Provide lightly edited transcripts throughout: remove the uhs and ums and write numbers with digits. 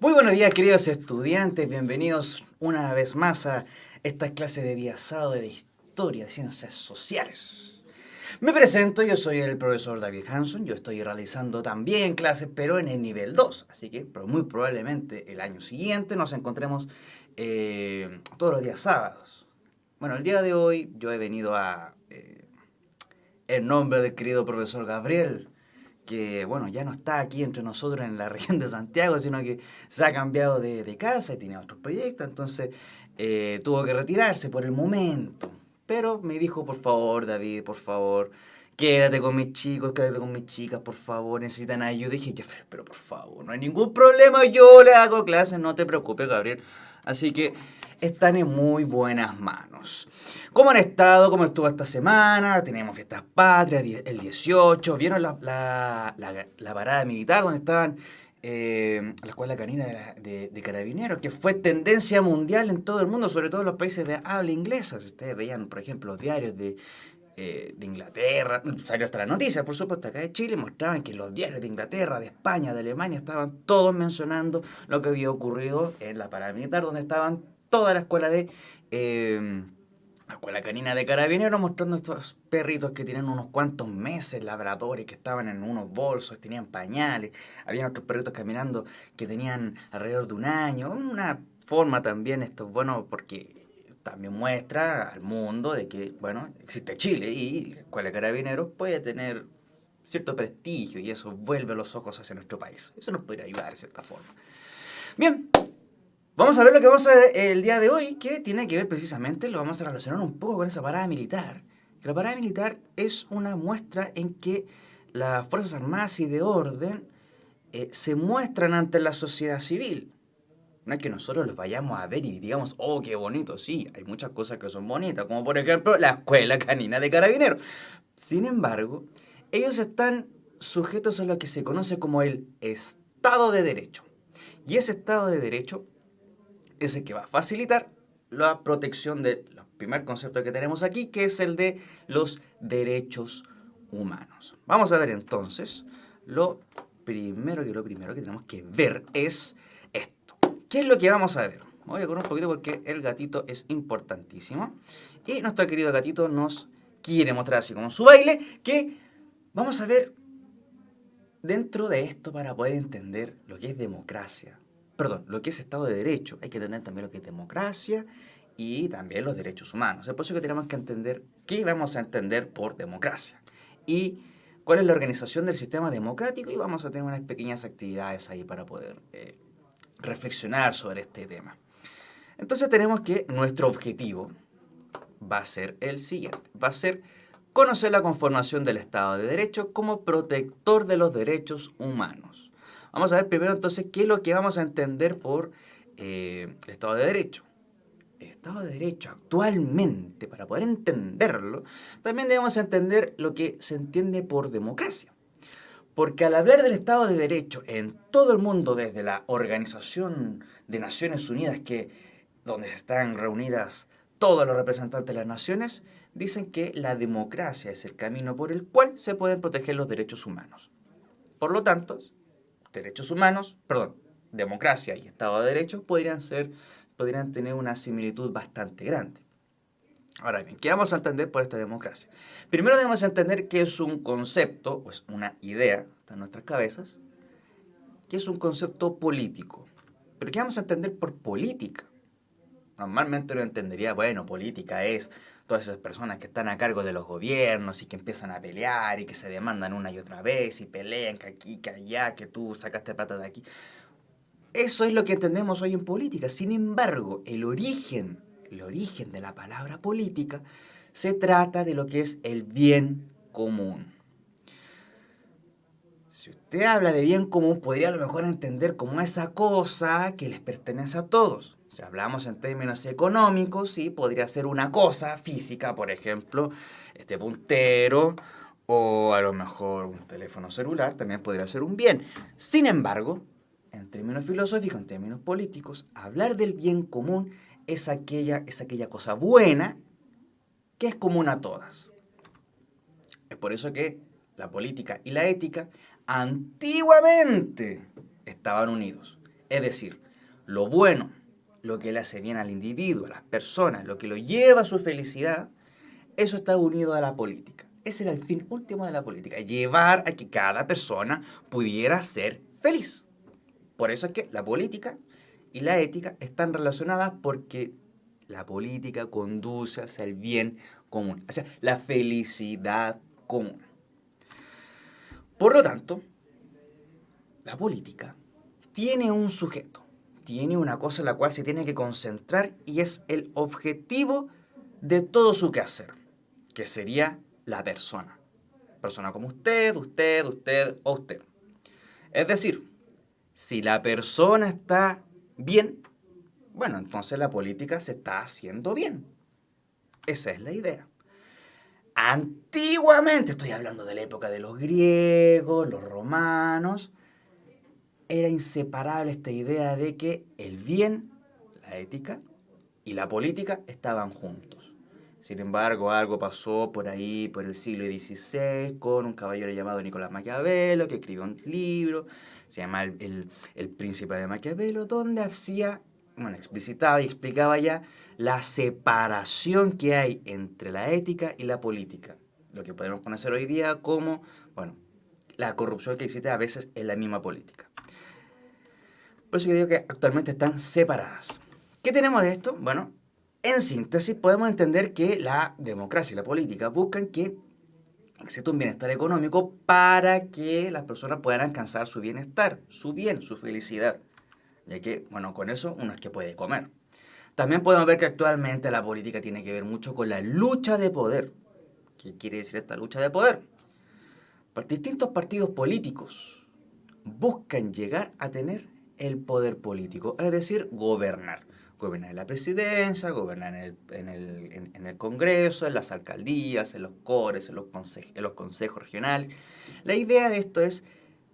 Muy buenos días, queridos estudiantes. Bienvenidos una vez más a esta clase de día sábado de Historia de Ciencias Sociales. Me presento, yo soy el profesor David Hanson. Yo estoy realizando también clases, pero en el nivel 2. Así que muy probablemente el año siguiente nos encontremos todos los días sábados. Bueno, el día de hoy yo he venido en nombre del querido profesor Gabriel, que bueno, ya no está aquí entre nosotros en la región de Santiago, sino que se ha cambiado de casa y tiene otros proyectos, entonces tuvo que retirarse por el momento. Pero me dijo, por favor, David, por favor, quédate con mis chicos, quédate con mis chicas, por favor, necesitan ayuda. Y dije, ya, pero por favor, no hay ningún problema, yo le hago clases, no te preocupes, Gabriel. Así que están en muy buenas manos. ¿Cómo han estado? ¿Cómo estuvo esta semana? Tenemos fiestas patrias, el 18. ¿Vieron la parada militar donde estaban la escuela canina de carabineros? Que fue tendencia mundial en todo el mundo, sobre todo en los países de habla inglesa. Si ustedes veían, por ejemplo, los diarios de Inglaterra, salió hasta las noticias, por supuesto, acá de Chile, mostraban que los diarios de Inglaterra, de España, de Alemania, estaban todos mencionando lo que había ocurrido en la parada militar, donde estaban toda la escuela la escuela canina de carabineros, mostrando estos perritos que tienen unos cuantos meses, labradores, que estaban en unos bolsos, tenían pañales, habían otros perritos caminando que tenían alrededor de un año, una forma también esto, bueno, porque también muestra al mundo de que, bueno, existe Chile y la escuela de carabineros puede tener cierto prestigio y eso vuelve los ojos hacia nuestro país. Eso nos podría ayudar de cierta forma. Bien, vamos a ver lo que vamos a ver el día de hoy, que tiene que ver precisamente, lo vamos a relacionar un poco con esa parada militar. La parada militar es una muestra en que las Fuerzas Armadas y de orden se muestran ante la sociedad civil. No es que nosotros los vayamos a ver y digamos, oh, qué bonito. Sí, hay muchas cosas que son bonitas, como por ejemplo la escuela canina de carabineros. Sin embargo, ellos están sujetos a lo que se conoce como el Estado de Derecho. Y ese Estado de Derecho es el que va a facilitar la protección del primer concepto que tenemos aquí, que es el de los derechos humanos. Vamos a ver entonces, lo primero que tenemos que ver es esto. ¿Qué es lo que vamos a ver? Voy a correr un poquito porque el gatito es importantísimo. Y nuestro querido gatito nos quiere mostrar así como su baile, que vamos a ver dentro de esto para poder entender lo que es democracia. Perdón, lo que es Estado de Derecho. Hay que entender también lo que es democracia y también los derechos humanos. Es por eso que tenemos que entender qué vamos a entender por democracia y cuál es la organización del sistema democrático, y vamos a tener unas pequeñas actividades ahí para poder reflexionar sobre este tema. Entonces tenemos que nuestro objetivo va a ser el siguiente. Va a ser conocer la conformación del Estado de Derecho como protector de los derechos humanos. Vamos a ver primero entonces qué es lo que vamos a entender por el Estado de Derecho. El Estado de Derecho actualmente, para poder entenderlo, también debemos entender lo que se entiende por democracia. Porque al hablar del Estado de Derecho en todo el mundo, desde la Organización de Naciones Unidas, donde están reunidas todos los representantes de las naciones, dicen que la democracia es el camino por el cual se pueden proteger los derechos humanos. Por lo tanto, democracia y Estado de Derecho podrían tener una similitud bastante grande. Ahora bien, ¿qué vamos a entender por esta democracia? Primero debemos entender qué es un concepto, o es una idea, está en nuestras cabezas, que es un concepto político. Pero ¿qué vamos a entender por política? Normalmente uno entendería, bueno, política es todas esas personas que están a cargo de los gobiernos y que empiezan a pelear y que se demandan una y otra vez y pelean que aquí, que allá, que tú sacaste plata de aquí. Eso es lo que entendemos hoy en política. Sin embargo, el origen de la palabra política se trata de lo que es el bien común. Si usted habla de bien común, podría a lo mejor entender como esa cosa que les pertenece a todos. Si hablamos en términos económicos, sí, podría ser una cosa física, por ejemplo, este puntero, o a lo mejor un teléfono celular, también podría ser un bien. Sin embargo, en términos filosóficos, en términos políticos, hablar del bien común es aquella cosa buena que es común a todas. Es por eso que la política y la ética antiguamente estaban unidos. Es decir, lo bueno, lo que le hace bien al individuo, a las personas, lo que lo lleva a su felicidad, eso está unido a la política. Ese era el fin último de la política, llevar a que cada persona pudiera ser feliz. Por eso es que la política y la ética están relacionadas porque la política conduce hacia el bien común, hacia la felicidad común. Por lo tanto, la política tiene un sujeto, tiene una cosa en la cual se tiene que concentrar y es el objetivo de todo su quehacer, que sería la persona. Persona como usted o usted. Es decir, si la persona está bien, bueno, entonces la política se está haciendo bien. Esa es la idea. Antiguamente, estoy hablando de la época de los griegos, los romanos, era inseparable esta idea de que el bien, la ética y la política estaban juntos. Sin embargo, algo pasó por ahí, por el siglo XVI, con un caballero llamado Nicolás Maquiavelo, que escribió un libro, se llama El Príncipe de Maquiavelo, donde hacía, bueno, explicitaba y explicaba ya la separación que hay entre la ética y la política. Lo que podemos conocer hoy día como, bueno, la corrupción que existe a veces en la misma política. Por eso yo digo que actualmente están separadas. ¿Qué tenemos de esto? Bueno, en síntesis podemos entender que la democracia y la política buscan que exista un bienestar económico para que las personas puedan alcanzar su bienestar, su bien, su felicidad. Ya que, bueno, con eso uno es que puede comer. También podemos ver que actualmente la política tiene que ver mucho con la lucha de poder. ¿Qué quiere decir esta lucha de poder? Distintos partidos políticos buscan llegar a tener el poder político, es decir, gobernar. Gobernar en la presidencia, gobernar en el Congreso, en las alcaldías, en los cores, en los consejos regionales. La idea de esto es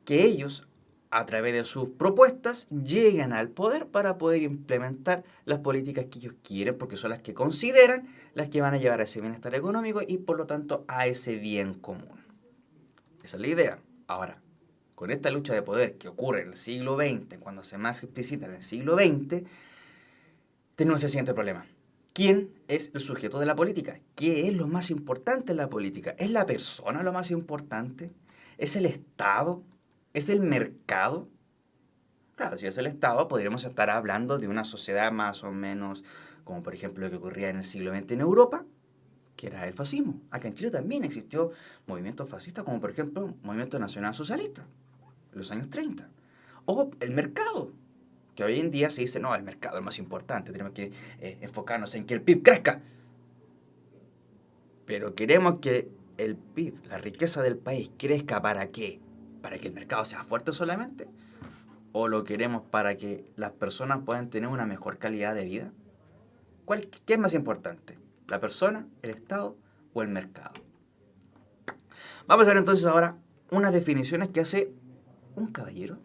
que ellos, a través de sus propuestas, llegan al poder para poder implementar las políticas que ellos quieren, porque son las que consideran las que van a llevar a ese bienestar económico y por lo tanto a ese bien común. Esa es la idea. Ahora, con esta lucha de poder que ocurre en el siglo XX, cuando se más explicita en el siglo XX, tenemos el siguiente problema. ¿Quién es el sujeto de la política? ¿Qué es lo más importante en la política? ¿Es la persona lo más importante? ¿Es el Estado? ¿Es el mercado? Claro, si es el Estado, podríamos estar hablando de una sociedad más o menos como por ejemplo lo que ocurría en el siglo XX en Europa, que era el fascismo. Acá en Chile también existió movimientos fascistas, como por ejemplo Movimiento Nacional Socialista, en los años 30. O el mercado, que hoy en día se dice, no, el mercado es más importante, tenemos que enfocarnos en que el PIB crezca. Pero queremos que el PIB, la riqueza del país, crezca ¿para qué? ¿Para que el mercado sea fuerte solamente? ¿O lo queremos para que las personas puedan tener una mejor calidad de vida? ¿Qué es más importante? ¿La persona, el Estado o el mercado? Vamos a ver entonces ahora unas definiciones que hace un caballero,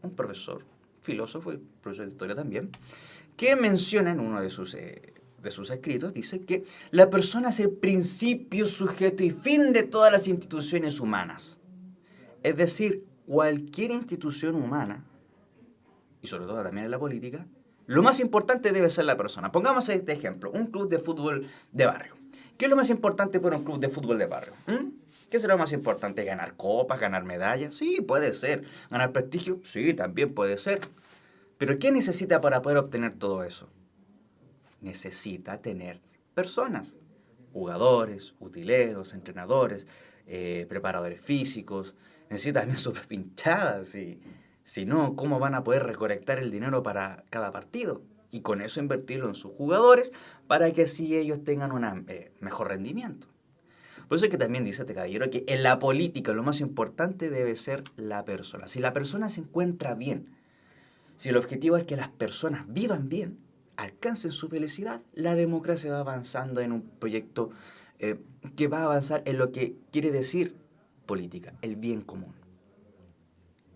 un profesor, filósofo y profesor de historia también, que menciona en uno de sus escritos, dice que la persona es el principio, sujeto y fin de todas las instituciones humanas. Es decir, cualquier institución humana, y sobre todo también en la política, lo más importante debe ser la persona. Pongamos este ejemplo, un club de fútbol de barrio. ¿Qué es lo más importante para un club de fútbol de barrio? ¿Qué será lo más importante? ¿Ganar copas, ganar medallas? Sí, puede ser. ¿Ganar prestigio? Sí, también puede ser. Pero ¿qué necesita para poder obtener todo eso? Necesita tener personas. Jugadores, utileros, entrenadores, preparadores físicos. Necesita tener sus pinchadas y... Si no, ¿cómo van a poder recolectar el dinero para cada partido? Y con eso invertirlo en sus jugadores para que así ellos tengan un mejor rendimiento. Por eso es que también dice este caballero que en la política lo más importante debe ser la persona. Si la persona se encuentra bien, si el objetivo es que las personas vivan bien, alcancen su felicidad, la democracia va avanzando en un proyecto que va a avanzar en lo que quiere decir política, el bien común.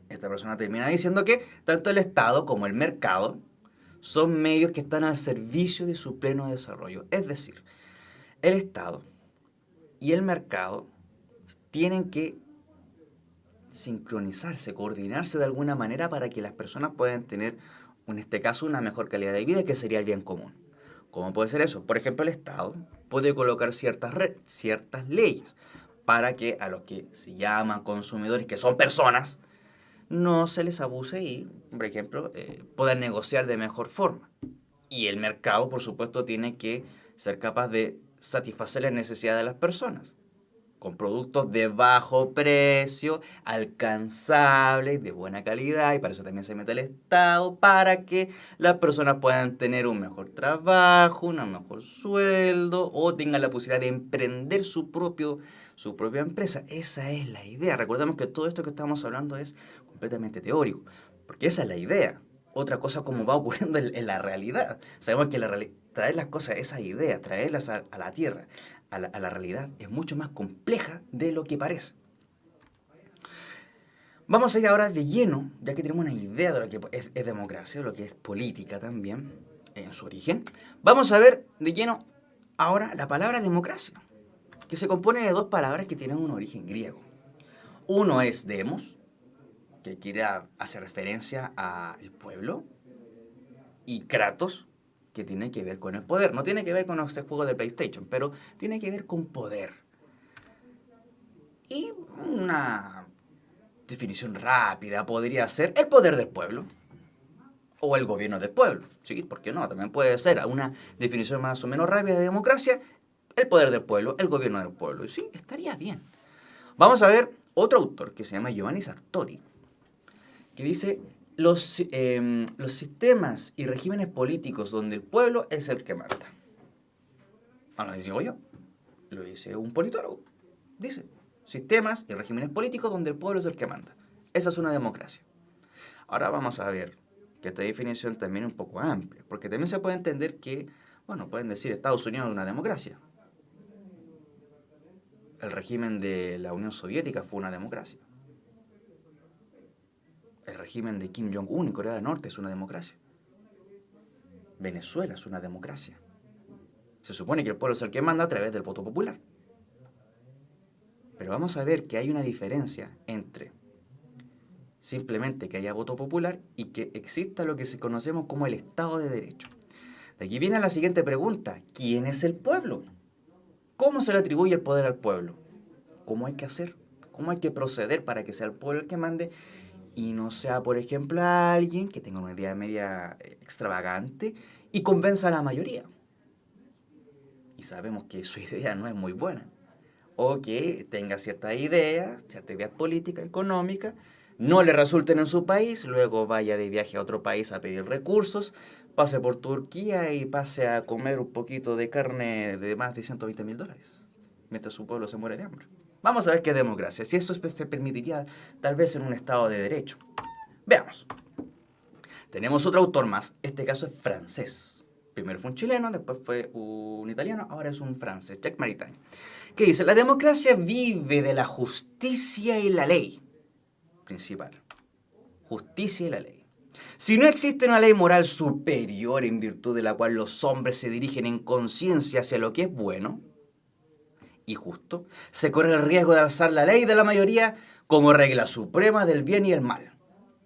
Esta persona termina diciendo que tanto el Estado como el mercado son medios que están al servicio de su pleno desarrollo. Es decir, el Estado y el mercado tienen que sincronizarse, coordinarse de alguna manera para que las personas puedan tener, en este caso, una mejor calidad de vida, que sería el bien común. ¿Cómo puede ser eso? Por ejemplo, el Estado puede colocar ciertas leyes para que a los que se llaman consumidores, que son personas, no se les abuse y, por ejemplo, puedan negociar de mejor forma. Y el mercado, por supuesto, tiene que ser capaz de satisfacer las necesidades de las personas, con productos de bajo precio, alcanzables, de buena calidad, y para eso también se mete el Estado, para que las personas puedan tener un mejor trabajo, un mejor sueldo, o tengan la posibilidad de emprender su propia empresa. Esa es la idea. Recordemos que todo esto que estamos hablando es completamente teórico, porque esa es la idea. Otra cosa como va ocurriendo en la realidad. Sabemos que traer las cosas, esas ideas, traerlas a la tierra, a la realidad, es mucho más compleja de lo que parece. Vamos a ir ahora de lleno, ya que tenemos una idea de lo que es democracia, de lo que es política también, en su origen. Vamos a ver de lleno ahora la palabra democracia, que se compone de dos palabras que tienen un origen griego. Uno es demos, que quiere hacer referencia al pueblo, y kratos, que tiene que ver con el poder. No tiene que ver con este juego de PlayStation, pero tiene que ver con poder. Y una definición rápida podría ser el poder del pueblo o el gobierno del pueblo. Sí, ¿por qué no? También puede ser una definición más o menos rápida de democracia, el poder del pueblo, el gobierno del pueblo. Y sí, estaría bien. Vamos a ver otro autor que se llama Giovanni Sartori, que dice: los sistemas y regímenes políticos donde el pueblo es el que manda. No lo digo yo, lo dice un politólogo. Dice: sistemas y regímenes políticos donde el pueblo es el que manda. Esa es una democracia. Ahora vamos a ver que esta definición también es un poco amplia, porque también se puede entender que, bueno, pueden decir Estados Unidos es una democracia. El régimen de la Unión Soviética fue una democracia. El régimen de Kim Jong-un en Corea del Norte es una democracia. Venezuela es una democracia. Se supone que el pueblo es el que manda a través del voto popular. Pero vamos a ver que hay una diferencia entre simplemente que haya voto popular y que exista lo que conocemos como el Estado de Derecho. De aquí viene la siguiente pregunta: ¿quién es el pueblo? ¿Cómo se le atribuye el poder al pueblo? ¿Cómo hay que hacer? ¿Cómo hay que proceder para que sea el pueblo el que mande y no sea, por ejemplo, alguien que tenga una idea media extravagante y convenza a la mayoría? Y sabemos que su idea no es muy buena. O que tenga ciertas ideas políticas, económicas, no le resulten en su país, luego vaya de viaje a otro país a pedir recursos, pase por Turquía y pase a comer un poquito de carne de más de $120,000, mientras su pueblo se muere de hambre. Vamos a ver qué es democracia, si eso se permitiría tal vez en un Estado de Derecho. Veamos. Tenemos otro autor más, este caso es francés. Primero fue un chileno, después fue un italiano, ahora es un francés, Jacques Maritain, que dice: la democracia vive de la justicia y la ley. Principal. Justicia y la ley. Si no existe una ley moral superior en virtud de la cual los hombres se dirigen en conciencia hacia lo que es bueno y justo, se corre el riesgo de alzar la ley de la mayoría como regla suprema del bien y el mal.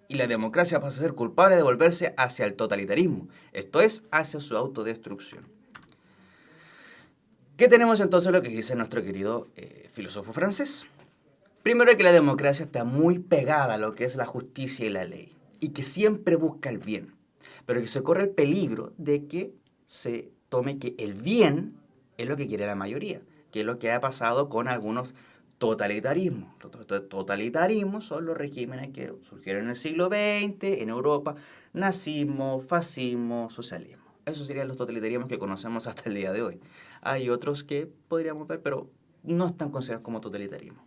Y la democracia pasa a ser culpable de volverse hacia el totalitarismo, esto es, hacia su autodestrucción. ¿Qué tenemos entonces lo que dice nuestro querido filósofo francés? Primero, que la democracia está muy pegada a lo que es la justicia y la ley, y que siempre busca el bien, pero que se corre el peligro de que se tome que el bien es lo que quiere la mayoría, que es lo que ha pasado con algunos totalitarismos. Los totalitarismos son los regímenes que surgieron en el siglo XX en Europa: nazismo, fascismo, socialismo. Esos serían los totalitarismos que conocemos hasta el día de hoy. Hay otros que podríamos ver, pero no están considerados como totalitarismo.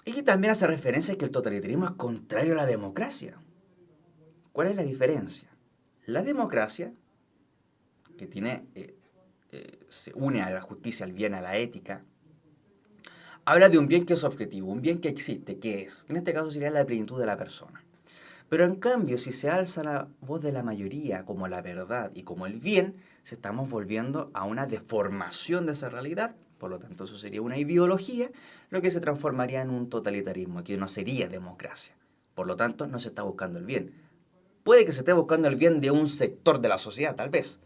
Y también hace referencia a que el totalitarismo es contrario a la democracia. ¿Cuál es la diferencia? La democracia, que se une a la justicia, al bien, a la ética, habla de un bien que es objetivo, un bien que existe, que es, en este caso sería la plenitud de la persona. Pero en cambio, si se alza la voz de la mayoría como la verdad y como el bien, se estamos volviendo a una deformación de esa realidad. por lo tanto eso sería una ideología, lo que se transformaría en un totalitarismo, que no sería democracia. Por lo tanto, no se está buscando el bien. Puede que se esté buscando el bien de un sector de la sociedad, tal vez,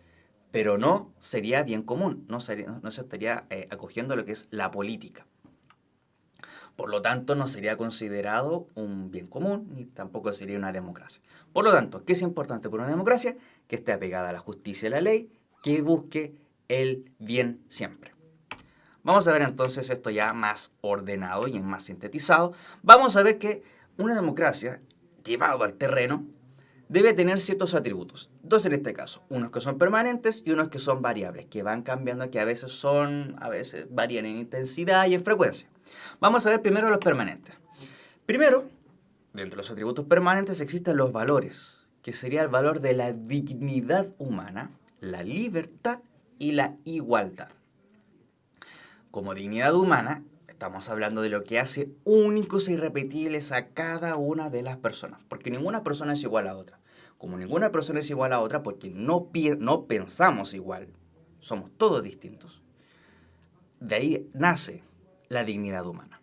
pero no sería bien común, no se estaría acogiendo lo que es la política. Por lo tanto, no sería considerado un bien común, ni tampoco sería una democracia. Por lo tanto, ¿qué es importante por una democracia? Que esté apegada a la justicia y la ley, que busque el bien siempre. Vamos a ver entonces esto ya más ordenado y más sintetizado. Vamos a ver que una democracia, llevado al terreno, debe tener ciertos atributos. Dos en este caso, unos que son permanentes y unos que son variables, que van cambiando, que a veces varían en intensidad y en frecuencia. Vamos a ver primero los permanentes. Primero, dentro de los atributos permanentes existen los valores, que sería el valor de la dignidad humana, la libertad y la igualdad. Como dignidad humana, estamos hablando de lo que hace únicos e irrepetibles a cada una de las personas, porque ninguna persona es igual a otra. Como ninguna persona es igual a otra, porque no pensamos igual, somos todos distintos. De ahí nace la dignidad humana.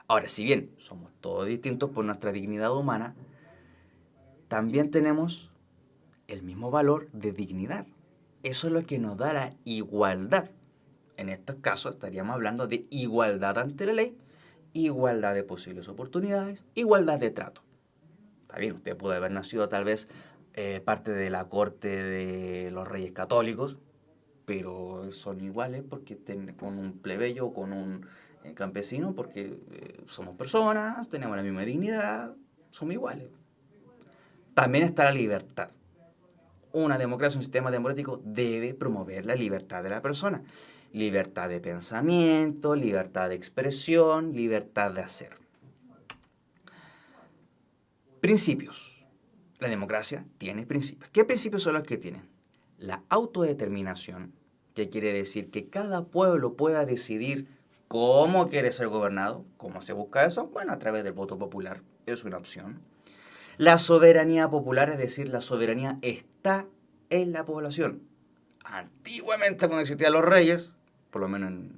Ahora, si bien somos todos distintos por nuestra dignidad humana, también tenemos el mismo valor de dignidad. Eso es lo que nos da la igualdad. En estos casos estaríamos hablando de igualdad ante la ley, igualdad de posibles oportunidades, igualdad de trato. Está bien, usted puede haber nacido tal vez parte de la corte de los reyes católicos, pero son iguales porque con un plebeyo o con un campesino, porque somos personas, tenemos la misma dignidad, somos iguales. También está la libertad. Una democracia, un sistema democrático debe promover la libertad de la persona. Libertad de pensamiento, libertad de expresión, libertad de hacer. Principios. La democracia tiene principios. ¿Qué principios son los que tienen? La autodeterminación, que quiere decir que cada pueblo pueda decidir cómo quiere ser gobernado. ¿Cómo se busca eso? Bueno, a través del voto popular. Es una opción. La soberanía popular, es decir, la soberanía está en la población. Antiguamente, cuando existían los reyes, por lo menos en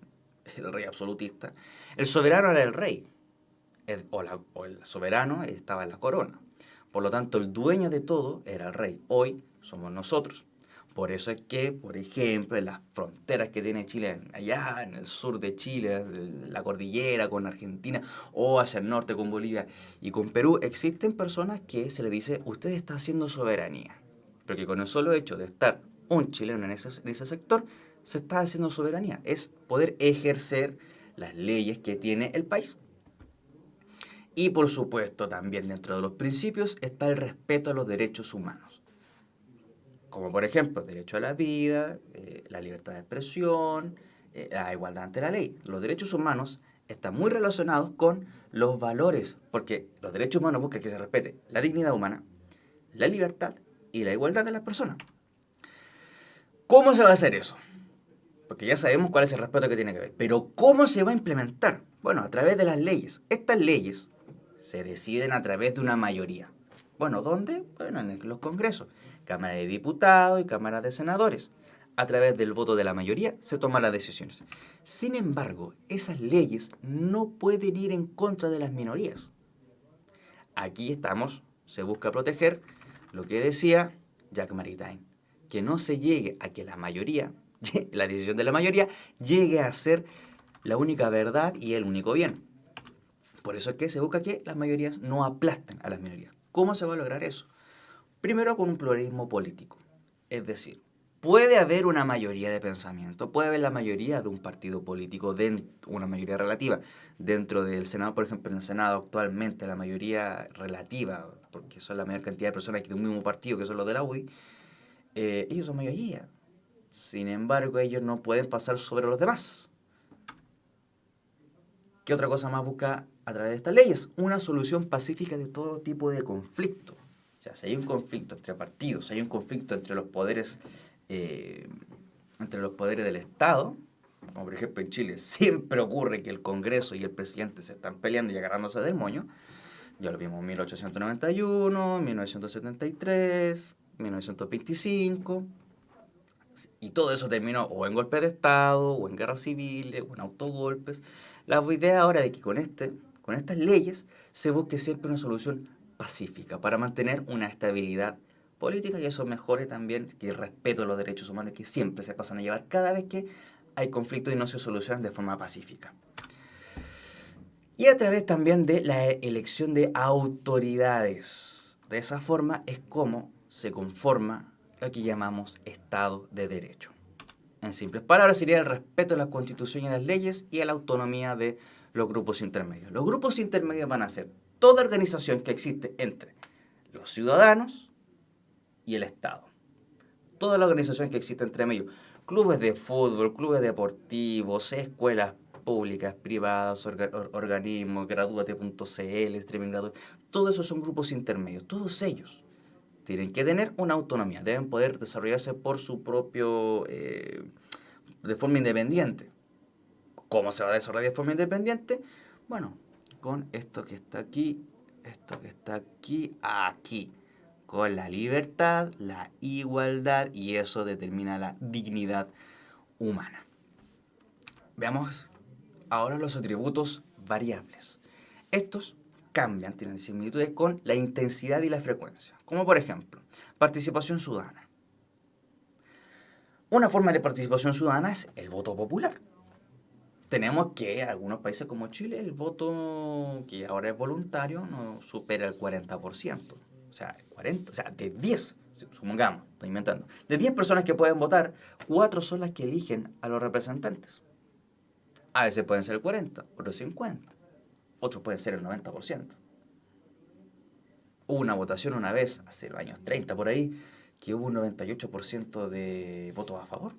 el rey absolutista, el soberano era el rey, o el soberano estaba en la corona. Por lo tanto, el dueño de todo era el rey. Hoy somos nosotros. Por eso es que, por ejemplo, en las fronteras que tiene Chile, allá en el sur de Chile, la cordillera con Argentina, o hacia el norte con Bolivia y con Perú, existen personas que se le dice, usted está haciendo soberanía. Porque con el solo hecho de estar un chileno en ese sector, se está haciendo soberanía. Es poder ejercer las leyes que tiene el país. Y por supuesto, también dentro de los principios está el respeto a los derechos humanos. Como por ejemplo, el derecho a la vida, la libertad de expresión, la igualdad ante la ley. Los derechos humanos están muy relacionados con los valores, porque los derechos humanos buscan que se respete la dignidad humana, la libertad y la igualdad de las personas. ¿Cómo se va a hacer eso? Porque ya sabemos cuál es el respeto que tiene que haber. Pero ¿cómo se va a implementar? Bueno, a través de las leyes. Estas leyes se deciden a través de una mayoría. Bueno, ¿dónde? Bueno, en los congresos. Cámara de Diputados y Cámara de Senadores. A través del voto de la mayoría se toman las decisiones. Sin embargo, esas leyes no pueden ir en contra de las minorías. Aquí se busca proteger lo que decía Jacques Maritain, que no se llegue a que la decisión de la mayoría, llegue a ser la única verdad y el único bien. Por eso es que se busca que las mayorías no aplasten a las minorías. ¿Cómo se va a lograr eso? Primero con un pluralismo político. Es decir, puede haber una mayoría de pensamiento, puede haber la mayoría de un partido político, una mayoría relativa. Dentro del Senado, por ejemplo, en el Senado actualmente la mayoría relativa, porque son la mayor cantidad de personas que de un mismo partido, que son los de la UDI, ellos son mayoría. Sin embargo, ellos no pueden pasar sobre los demás. ¿Qué otra cosa más busca a través de estas leyes? Una solución pacífica de todo tipo de conflicto. O sea, si hay un conflicto entre partidos, si hay un conflicto entre los poderes del Estado, como por ejemplo en Chile, siempre ocurre que el Congreso y el presidente se están peleando y agarrándose del moño. Ya lo vimos en 1891, 1973, 1925. y todo eso terminó o en golpes de Estado, o en guerras civiles, o en autogolpes. La idea ahora de que con estas leyes se busque siempre una solución pacífica para mantener una estabilidad política y eso mejore también que el respeto a los derechos humanos que siempre se pasan a llevar cada vez que hay conflictos y no se solucionan de forma pacífica. Y a través también de la elección de autoridades. De esa forma es como se conforma lo que llamamos Estado de Derecho. En simples palabras, sería el respeto a la Constitución y a las leyes y a la autonomía de los grupos intermedios. Los grupos intermedios van a ser toda organización que existe entre los ciudadanos y el Estado. Toda la organización que existe entre ellos. Clubes de fútbol, clubes deportivos, escuelas públicas, privadas, organismos, Gradúate.cl, streaming gratuito. Todos esos son grupos intermedios. Todos ellos tienen que tener una autonomía. Deben poder desarrollarse por su propio... de forma independiente. ¿Cómo se va a desarrollar de forma independiente? Bueno, con esto que está aquí, aquí. Con la libertad, la igualdad y eso determina la dignidad humana. Veamos ahora los atributos variables. Estos cambian, tienen similitudes con la intensidad y la frecuencia. Como por ejemplo, participación ciudadana. Una forma de participación ciudadana es el voto popular. Tenemos que en algunos países como Chile el voto que ahora es voluntario no supera el 40%. O sea, de 10, supongamos, estoy inventando, de 10 personas que pueden votar, 4 son las que eligen a los representantes. A veces pueden ser el 40, otros 50, otros pueden ser el 90%. Hubo una votación una vez, hace los años 30 por ahí, que hubo un 98% de votos a favor.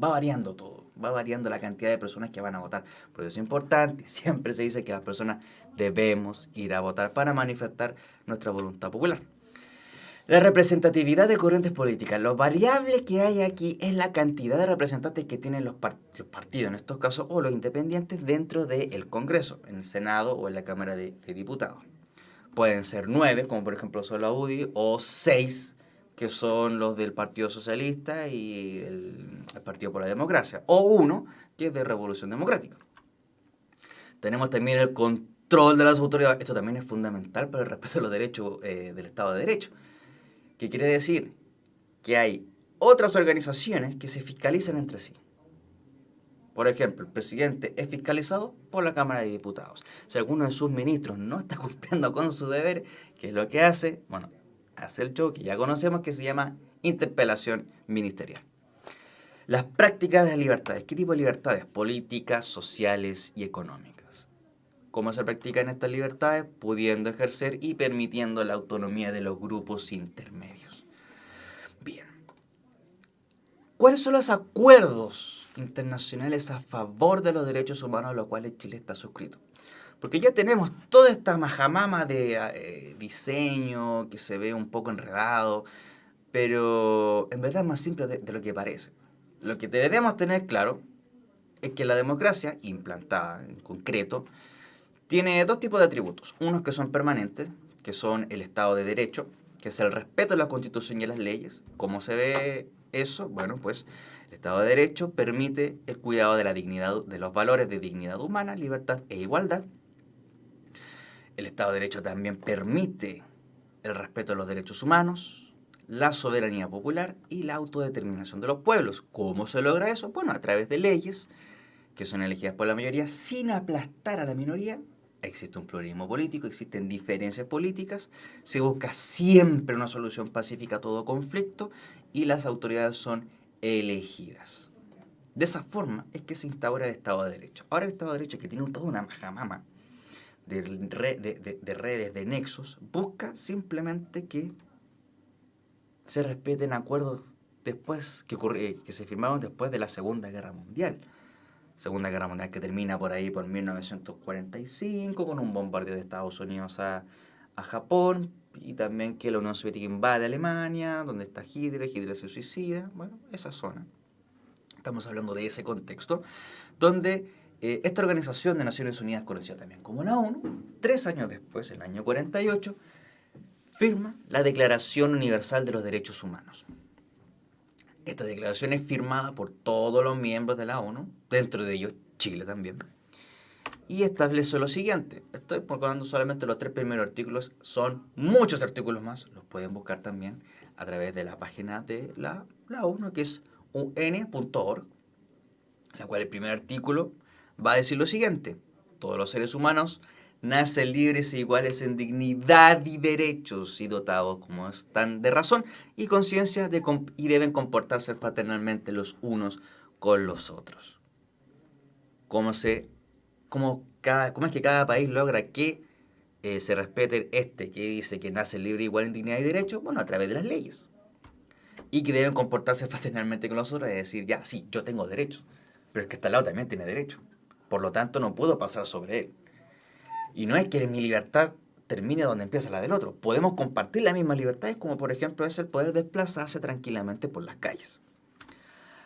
Va variando todo, va variando la cantidad de personas que van a votar. Por eso es importante, siempre se dice que las personas debemos ir a votar para manifestar nuestra voluntad popular. La representatividad de corrientes políticas. Lo variable que hay aquí es la cantidad de representantes que tienen los partidos, en estos casos, o los independientes dentro del Congreso, en el Senado o en la Cámara de Diputados. Pueden ser 9, como por ejemplo son la UDI, o 6, que son los del Partido Socialista y el Partido por la Democracia, o 1, que es de Revolución Democrática. Tenemos también el control de las autoridades. Esto también es fundamental para el respeto de los derechos del Estado de Derecho. ¿Qué quiere decir? Que hay otras organizaciones que se fiscalizan entre sí. Por ejemplo, el presidente es fiscalizado por la Cámara de Diputados. Si alguno de sus ministros no está cumpliendo con su deber, ¿qué es lo que hace? Bueno, hace el show que ya conocemos que se llama interpelación ministerial. Las prácticas de las libertades. ¿Qué tipo de libertades? Políticas, sociales y económicas. ¿Cómo se practican estas libertades? Pudiendo ejercer y permitiendo la autonomía de los grupos intermedios. Bien. ¿Cuáles son los acuerdos internacionales a favor de los derechos humanos a los cuales Chile está suscrito? Porque ya tenemos toda esta majamama de diseño que se ve un poco enredado, pero en verdad es más simple de lo que parece. Lo que debemos tener claro es que la democracia, implantada en concreto, tiene dos tipos de atributos. Unos que son permanentes, que son el Estado de Derecho, que es el respeto a la Constitución y a las leyes. ¿Cómo se ve eso? Bueno, pues el Estado de Derecho permite el cuidado de la dignidad, de los valores de dignidad humana, libertad e igualdad. El Estado de Derecho también permite el respeto a los derechos humanos, la soberanía popular y la autodeterminación de los pueblos. ¿Cómo se logra eso? Bueno, a través de leyes que son elegidas por la mayoría sin aplastar a la minoría. Existe un pluralismo político, existen diferencias políticas, se busca siempre una solución pacífica a todo conflicto y las autoridades son elegidas. De esa forma es que se instaura el Estado de Derecho. Ahora el Estado de Derecho, que tiene toda una majamama de redes, de nexos, busca simplemente que se respeten acuerdos después que se firmaron después de la Segunda Guerra Mundial. Segunda Guerra Mundial que termina por ahí por 1945 con un bombardeo de Estados Unidos a Japón y también que la Unión Soviética invade Alemania, donde está Hitler se suicida, bueno, esa zona. Estamos hablando de ese contexto, donde esta organización de Naciones Unidas, conocida también como la ONU, 3 años después, en el año 48, firma la Declaración Universal de los Derechos Humanos. Esta declaración es firmada por todos los miembros de la ONU, dentro de ellos Chile también, y establece lo siguiente. Estoy colocando solamente los 3 primeros artículos, son muchos artículos más, los pueden buscar también a través de la página de la ONU, que es un.org, en la cual el primer artículo va a decir lo siguiente: todos los seres humanos nacen libres e iguales en dignidad y derechos y dotados como están de razón y conciencia y deben comportarse fraternalmente los unos con los otros. ¿Cómo es que cada país logra que se respete que dice que nace libre, igual en dignidad y derecho? Bueno, a través de las leyes. Y que deben comportarse fraternalmente con los otros, es decir, ya, sí, yo tengo derechos, pero el que está al lado también tiene derechos. Por lo tanto, no puedo pasar sobre él. Y no es que mi libertad termine donde empieza la del otro. Podemos compartir las mismas libertades, como por ejemplo es el poder desplazarse tranquilamente por las calles.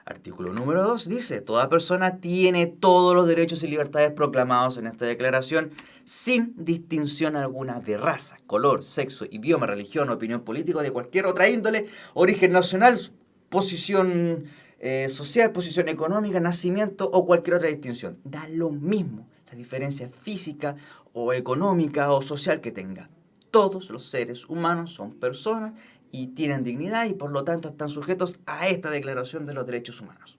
Artículo número 2 dice: toda persona tiene todos los derechos y libertades proclamados en esta declaración, sin distinción alguna de raza, color, sexo, idioma, religión, opinión política o de cualquier otra índole, origen nacional, posición social, posición económica, nacimiento o cualquier otra distinción. Da lo mismo la diferencia física o económica o social que tenga. Todos los seres humanos son personas y tienen dignidad y por lo tanto están sujetos a esta Declaración de los Derechos Humanos.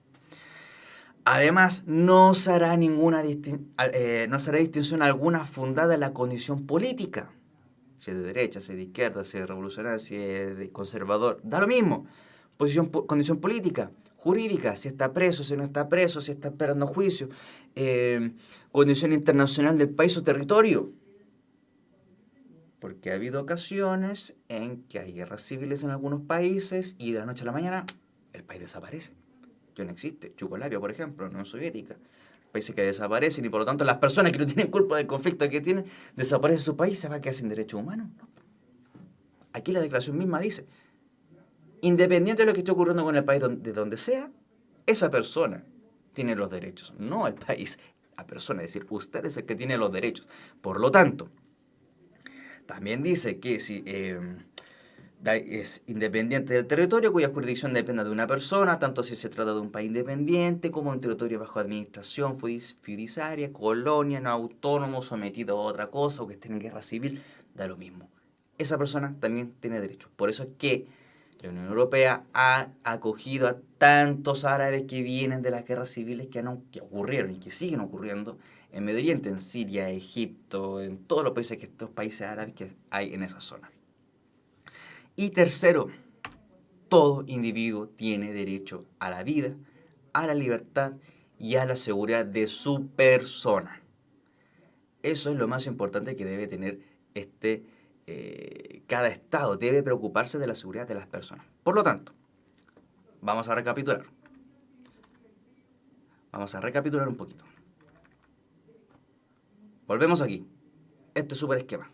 Además, no se hará distinción alguna fundada en la condición política, si es de derecha, si es de izquierda, si es revolucionario, si es de conservador, da lo mismo. Condición política, jurídica, si está preso, si no está preso, si está esperando juicio, condición internacional del país o territorio. Porque ha habido ocasiones en que hay guerras civiles en algunos países y de la noche a la mañana el país desaparece. Ya no existe. Yugoslavia, por ejemplo, Unión Soviética. Países que desaparecen y por lo tanto las personas que no tienen culpa del conflicto que tienen, desaparece su país, ¿se va a quedar sin derechos humanos? No. Aquí la declaración misma dice: independiente de lo que esté ocurriendo con el país de donde sea, esa persona tiene los derechos, no el país, la persona, es decir, usted es el que tiene los derechos. Por lo tanto, también dice que si es independiente del territorio cuya jurisdicción dependa de una persona, tanto si se trata de un país independiente como un territorio bajo administración fiduciaria, colonia, no autónomo, sometido a otra cosa o que esté en guerra civil, da lo mismo. Esa persona también tiene derechos. Por eso es que la Unión Europea ha acogido a tantos árabes que vienen de las guerras civiles que ocurrieron y que siguen ocurriendo en Medio Oriente, en Siria, Egipto, en todos los países, estos países árabes que hay en esa zona. Y tercero, todo individuo tiene derecho a la vida, a la libertad y a la seguridad de su persona. Eso es lo más importante que debe tener cada Estado. Debe preocuparse de la seguridad de las personas. Por lo tanto, vamos a recapitular. Vamos a recapitular un poquito. Volvemos aquí. Este super esquema.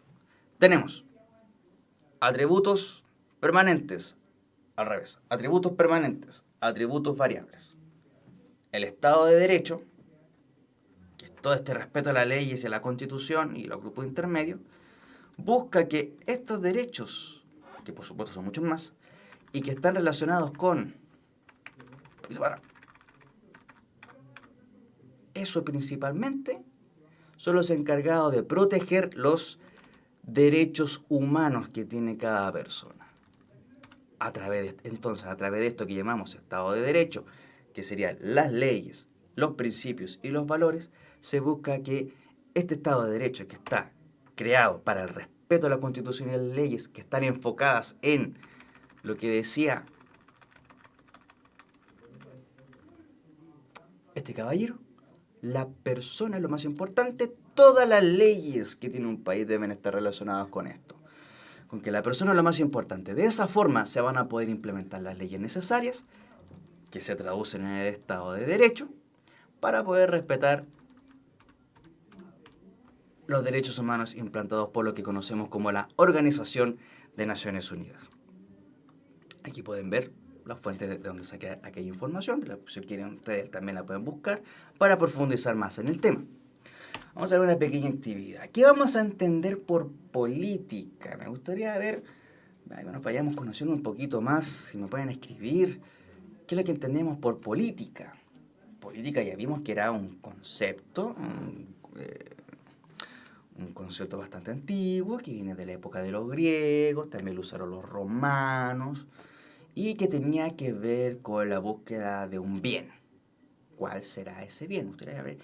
Tenemos atributos permanentes, al revés, atributos permanentes, atributos variables. El Estado de Derecho, que es todo este respeto a la ley y a la Constitución y los grupos intermedios, busca que estos derechos, que por supuesto son muchos más, y que están relacionados con eso principalmente, son los encargados de proteger los derechos humanos que tiene cada persona. Entonces, a través de esto que llamamos Estado de Derecho, que serían las leyes, los principios y los valores, se busca que este Estado de Derecho, que está creado para el respeto a la Constitución y las leyes, que están enfocadas en lo que decía este caballero, la persona es lo más importante. Todas las leyes que tiene un país deben estar relacionadas con esto, con que la persona es lo más importante. De esa forma se van a poder implementar las leyes necesarias, que se traducen en el Estado de Derecho, para poder respetar los derechos humanos implantados por lo que conocemos como la Organización de Naciones Unidas. Aquí pueden ver las fuentes de donde saqué aquella información. Si quieren, ustedes también la pueden buscar para profundizar más en el tema. Vamos a hacer una pequeña actividad. ¿Qué vamos a entender por política? Me gustaría ver, nos vayamos conociendo un poquito más, si me pueden escribir. ¿Qué es lo que entendemos por política? Política ya vimos que era un concepto, un concepto bastante antiguo, que viene de la época de los griegos, también lo usaron los romanos, y que tenía que ver con la búsqueda de un bien. ¿Cuál será ese bien? Me gustaría ver,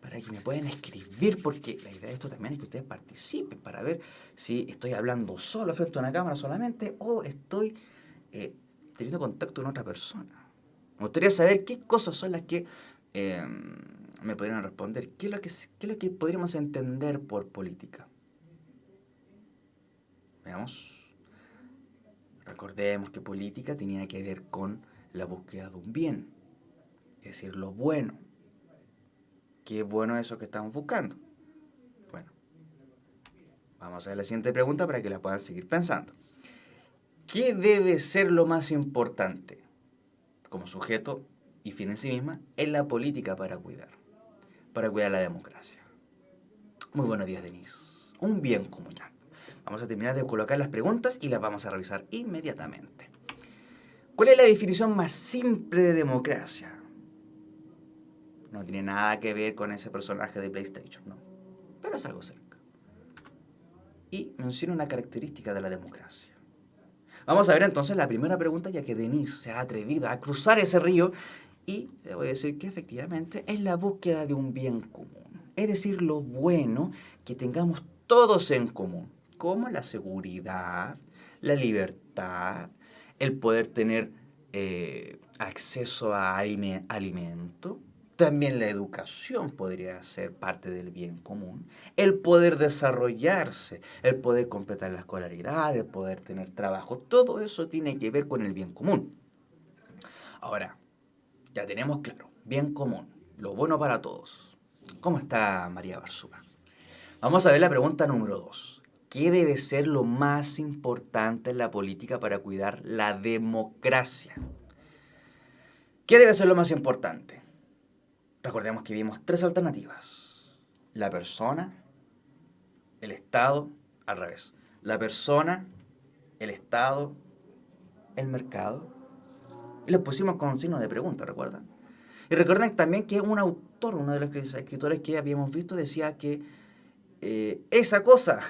para que me puedan escribir, porque la idea de esto también es que ustedes participen, para ver si estoy hablando solo frente a una cámara solamente, o estoy teniendo contacto con otra persona. Me gustaría saber qué cosas son las que eh, me podrían responder. ¿Qué es lo que podríamos entender por política? Veamos. Recordemos que política tenía que ver con la búsqueda de un bien, es decir, lo bueno. ¿Qué es bueno eso que estamos buscando? Bueno, vamos a ver la siguiente pregunta para que la puedan seguir pensando. ¿Qué debe ser lo más importante como sujeto y fin en sí misma en la política para cuidar la democracia? Muy buenos días, Denise. Un bien comunal. Vamos a terminar de colocar las preguntas y las vamos a revisar inmediatamente. ¿Cuál es la definición más simple de democracia? No tiene nada que ver con ese personaje de PlayStation, no. Pero es algo cerca. Y menciona una característica de la democracia. Vamos a ver entonces la primera pregunta, ya que Denise se ha atrevido a cruzar ese río. Y le voy a decir que efectivamente es la búsqueda de un bien común. Es decir, lo bueno que tengamos todos en común, como la seguridad, la libertad, el poder tener acceso a alimento. También la educación podría ser parte del bien común. El poder desarrollarse, el poder completar la escolaridad, el poder tener trabajo. Todo eso tiene que ver con el bien común. Ahora, ya tenemos claro, bien común, lo bueno para todos. ¿Cómo está María Barzúa? Vamos a ver la pregunta número 2. ¿Qué debe ser lo más importante en la política para cuidar la democracia? ¿Qué debe ser lo más importante? Recordemos que vimos 3 alternativas. La persona, el Estado, al revés. La persona, el Estado, el mercado. Y lo pusimos con un signo de pregunta, ¿recuerdan? Y recuerden también que un autor, uno de los escritores que habíamos visto, decía que esa cosa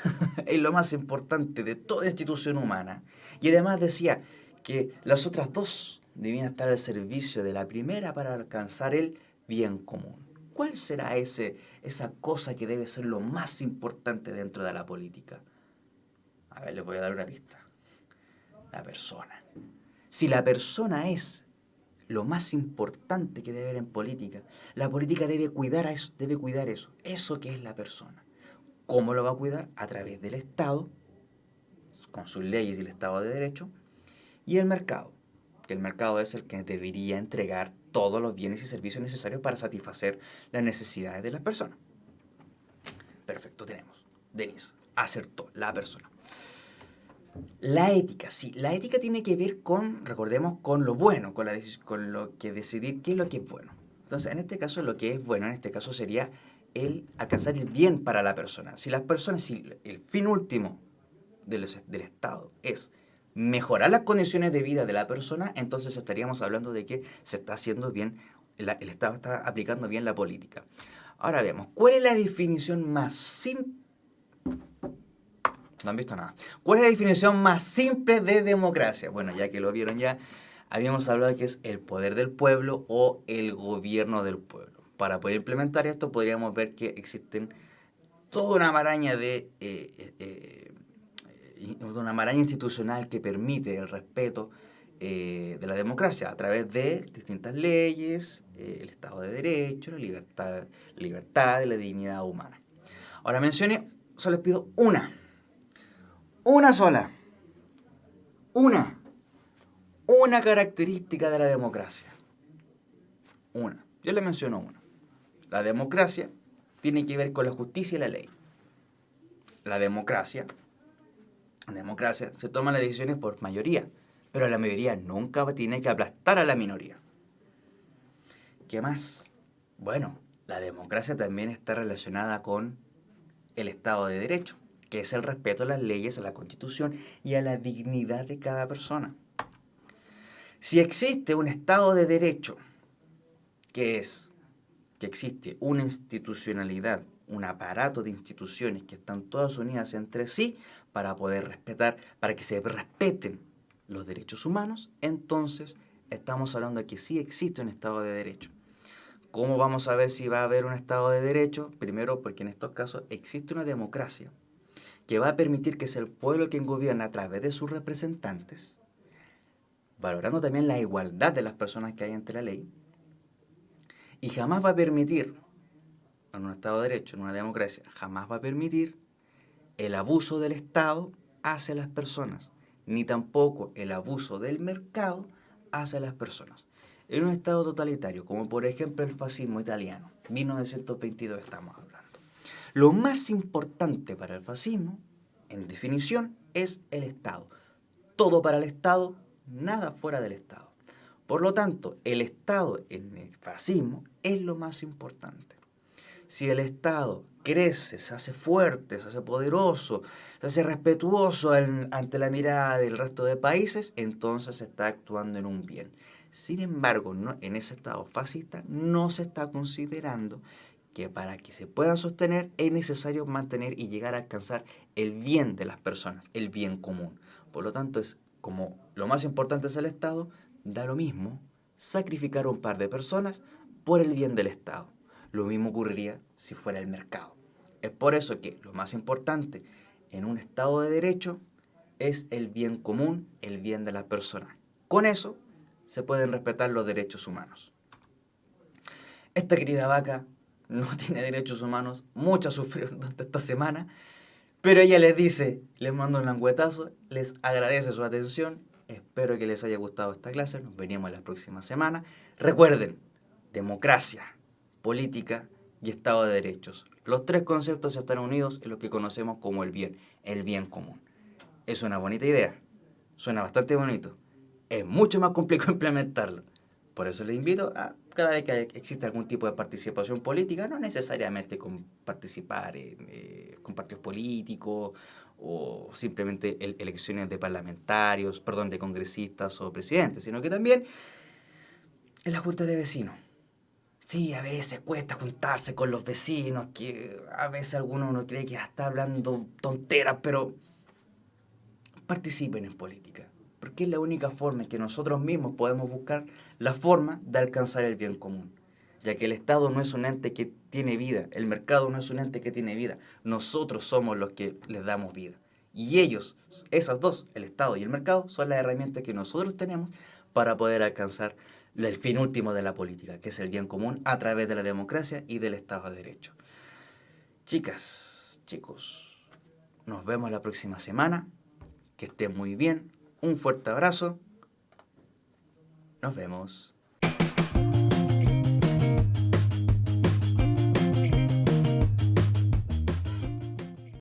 es lo más importante de toda institución humana. Y además decía que las otras dos debían estar al servicio de la primera para alcanzar el bien común. ¿Cuál será esa cosa que debe ser lo más importante dentro de la política? A ver, les voy a dar una pista. La persona. Si la persona es lo más importante que debe haber en política, la política debe cuidar eso, eso que es la persona. ¿Cómo lo va a cuidar? A través del Estado, con sus leyes y el Estado de Derecho, y el mercado, que el mercado es el que debería entregar todos los bienes y servicios necesarios para satisfacer las necesidades de las personas. Perfecto, tenemos. Denise, acertó, la persona. La ética, sí, la ética tiene que ver con, recordemos, con lo bueno, con lo que decidir qué es lo que es bueno. Entonces, en este caso, lo que es bueno, en este caso sería el alcanzar el bien para la persona. Si las personas, si el fin último del Estado es mejorar las condiciones de vida de la persona, entonces estaríamos hablando de que se está haciendo bien, el Estado está aplicando bien la política. Ahora vemos, ¿cuál es la definición más simple? No han visto nada. ¿Cuál es la definición más simple de democracia? Bueno, ya que lo vieron ya, habíamos hablado de que es el poder del pueblo o el gobierno del pueblo. Para poder implementar esto podríamos ver que existen toda una maraña una maraña institucional que permite el respeto de la democracia a través de distintas leyes, el Estado de Derecho, la libertad y la dignidad humana. Ahora mencioné, solo les pido una sola, una característica de la democracia. Una. Yo le menciono una. La democracia tiene que ver con la justicia y la ley. La democracia, en democracia se toman las decisiones por mayoría, pero la mayoría nunca tiene que aplastar a la minoría. ¿Qué más? Bueno, la democracia también está relacionada con el Estado de Derecho, que es el respeto a las leyes, a la Constitución y a la dignidad de cada persona. Si existe un Estado de Derecho, que es que existe una institucionalidad, un aparato de instituciones que están todas unidas entre sí para poder respetar, para que se respeten los derechos humanos, entonces estamos hablando de que sí existe un Estado de Derecho. ¿Cómo vamos a ver si va a haber un Estado de Derecho? Primero, porque en estos casos existe una democracia que va a permitir que sea el pueblo quien gobierna a través de sus representantes, valorando también la igualdad de las personas que hay ante la ley, y jamás va a permitir, en un Estado de Derecho, en una democracia, jamás va a permitir el abuso del Estado hacia las personas, ni tampoco el abuso del mercado hacia las personas. En un Estado totalitario, como por ejemplo el fascismo italiano, 1922 estamos hablando, lo más importante para el fascismo, en definición, es el Estado. Todo para el Estado, nada fuera del Estado. Por lo tanto, el Estado en el fascismo es lo más importante. Si el Estado crece, se hace fuerte, se hace poderoso, se hace respetuoso ante la mirada del resto de países, entonces se está actuando en un bien. Sin embargo, en ese Estado fascista no se está considerando que para que se puedan sostener es necesario mantener y llegar a alcanzar el bien de las personas, el bien común. Por lo tanto, es como lo más importante es el Estado, da lo mismo sacrificar a un par de personas por el bien del Estado. Lo mismo ocurriría si fuera el mercado. Es por eso que lo más importante en un Estado de Derecho es el bien común, el bien de las personas. Con eso se pueden respetar los derechos humanos. Esta querida vaca no tiene derechos humanos, mucha sufrió durante esta semana, pero ella les dice, les manda un languetazo, les agradece su atención, espero que les haya gustado esta clase, nos venimos la próxima semana. Recuerden, democracia, política y Estado de Derechos. Los tres conceptos están unidos en lo que conocemos como el bien común. Es una bonita idea, suena bastante bonito, es mucho más complicado implementarlo. Por eso les invito a, cada vez que exista algún tipo de participación política, no necesariamente con participar con partidos políticos o simplemente elecciones de parlamentarios, perdón, de congresistas o presidentes, sino que también en la junta de vecinos. Sí, a veces cuesta juntarse con los vecinos, que a veces alguno uno cree que está hablando tonteras, pero participen en política, porque es la única forma en que nosotros mismos podemos buscar la forma de alcanzar el bien común, ya que el Estado no es un ente que tiene vida, el mercado no es un ente que tiene vida, nosotros somos los que les damos vida. Y ellos, esas dos, el Estado y el mercado, son las herramientas que nosotros tenemos para poder alcanzar el fin último de la política, que es el bien común a través de la democracia y del Estado de Derecho. Chicas, chicos, nos vemos la próxima semana. Que estén muy bien. Un fuerte abrazo. Nos vemos.